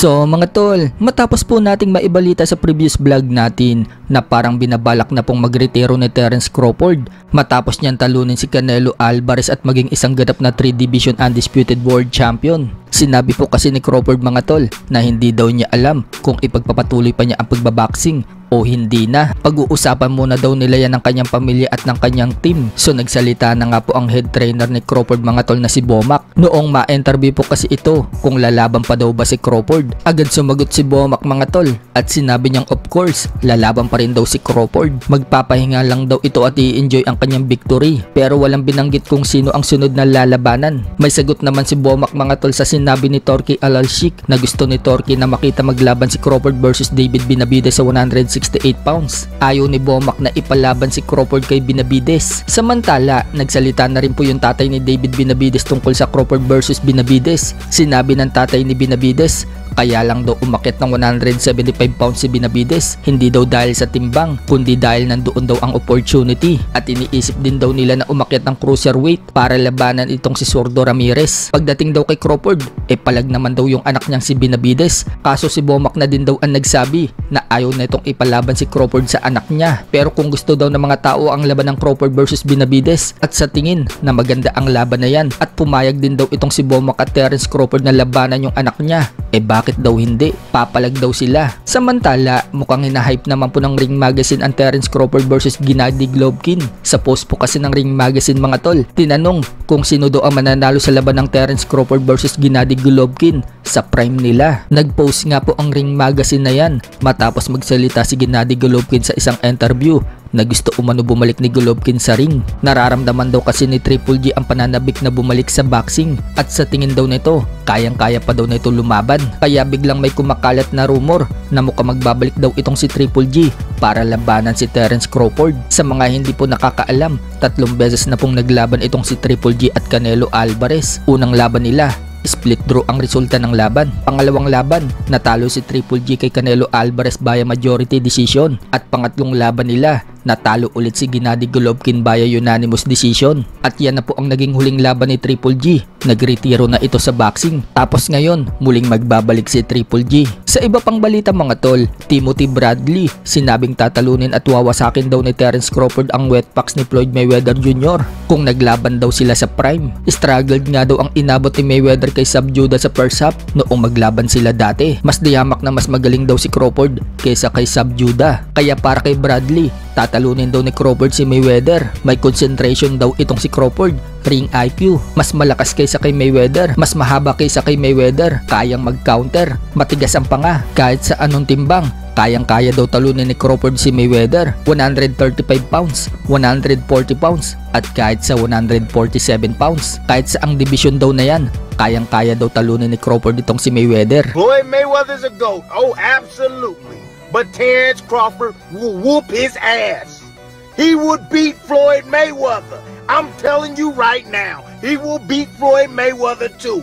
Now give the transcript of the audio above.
So mga tol, matapos po nating maibalita sa previous vlog natin na parang binabalak na pong magretiro ni Terence Crawford matapos niyang talunin si Canelo Alvarez at maging isang ganap na 3 Division Undisputed World Champion. Sinabi po kasi ni Crawford mga tol na hindi daw niya alam kung ipagpapatuloy pa niya ang pagbaboxing o hindi na. Pag-uusapan muna daw nila yan ng kanyang pamilya at ng kanyang team. So nagsalita na nga po ang head trainer ni Crawford mga tol na si Bomac. Noong ma-interview po kasi ito kung lalaban pa daw ba si Crawford. Agad sumagot si Bomac mga tol at sinabi niyang of course lalaban pa rin daw si Crawford. Magpapahinga lang daw ito at i-enjoy ang kanyang victory. Pero walang binanggit kung sino ang sunod na lalabanan. May sagot naman si Bomac mga tol sa sinabi ni Turki Al-Sheikh na gusto ni Turki na makita maglaban si Crawford versus David Benavidez sa 168 pounds. Ayaw ni Bomac na ipalaban si Crawford kay Benavidez. Samantala, nagsalita na rin po yung tatay ni David Benavidez tungkol sa Crawford versus Benavidez. Sinabi ng tatay ni Benavidez, kaya lang daw umakyat ng 175 pounds si Benavidez, hindi daw dahil sa timbang, kundi dahil nandoon daw ang opportunity. At iniisip din daw nila na umakyat ng cruiserweight para labanan itong si Zurdo Ramirez. Pagdating daw kay Crawford, palag naman daw yung anak niyang si Benavidez. Kaso si Bomac na din daw ang nagsabi na ayaw na itong ipalaban si Crawford sa anak niya. Pero kung gusto daw ng mga tao ang laban ng Crawford versus Benavidez at sa tingin na maganda ang laban na yan at pumayag din daw itong si Bomac at Terence Crawford na labanan yung anak niya, bakit daw hindi? Papalag daw sila. Samantala, mukhang hinahype naman po ng Ring Magazine ang Terence Crawford versus Gennady Golovkin. Sa post po kasi ng Ring Magazine mga tol, tinanong kung sino daw ang mananalo sa laban ng Terence Crawford versus Gennady Golovkin sa prime nila. Nag-post nga po ang Ring Magazine na yan matapos magsalita si Gennady Golovkin sa isang interview na gusto umano bumalik ni Golovkin sa ring. Nararamdaman daw kasi ni Triple G ang pananabik na bumalik sa boxing at sa tingin daw nito, kayang-kaya pa daw nito lumaban. Kaya biglang may kumakalat na rumor na mukhang magbabalik daw itong si Triple G para labanan si Terence Crawford. Sa mga hindi po nakakaalam, 3 beses na pong naglaban itong si Triple G at Canelo Alvarez. Unang laban nila, split draw ang resulta ng laban. Pangalawang laban, natalo si Triple G kay Canelo Alvarez via majority decision. At pangatlong laban nila, natalo ulit si Gennady Golovkin via unanimous decision. At yan na po ang naging huling laban ni Triple G. Nagretiro na ito sa boxing. Tapos ngayon, muling magbabalik si Triple G. Sa iba pang balita mga tol, Timothy Bradley, sinabing tatalunin at wawasakin daw ni Terence Crawford ang wetbacks ni Floyd Mayweather Jr. kung naglaban daw sila sa prime. Struggled nga daw ang inabot ni Mayweather kay Sub Judah sa first half noong maglaban sila dati. Mas dihamak na mas magaling daw si Crawford kaysa kay Sub Judah. Kaya para kay Bradley, tatalunin daw ni Crawford si Mayweather. May concentration daw itong si Crawford. Ring IQ, mas malakas kaysa kay Mayweather, mas mahaba kaysa kay Mayweather, kayang mag-counter, matigas ang panga, kahit sa anong timbang. Kayang-kaya daw talunin ni Crawford si Mayweather, 135 pounds, 140 pounds, at kahit sa 147 pounds. Kahit sa ang division daw na yan, kayang-kaya daw talunin ni Crawford itong si Mayweather. Floyd Mayweather's a GOAT, oh absolutely. But Terence Crawford will whoop his ass. He would beat Floyd Mayweather. I'm telling you right now, he will beat Floyd Mayweather too.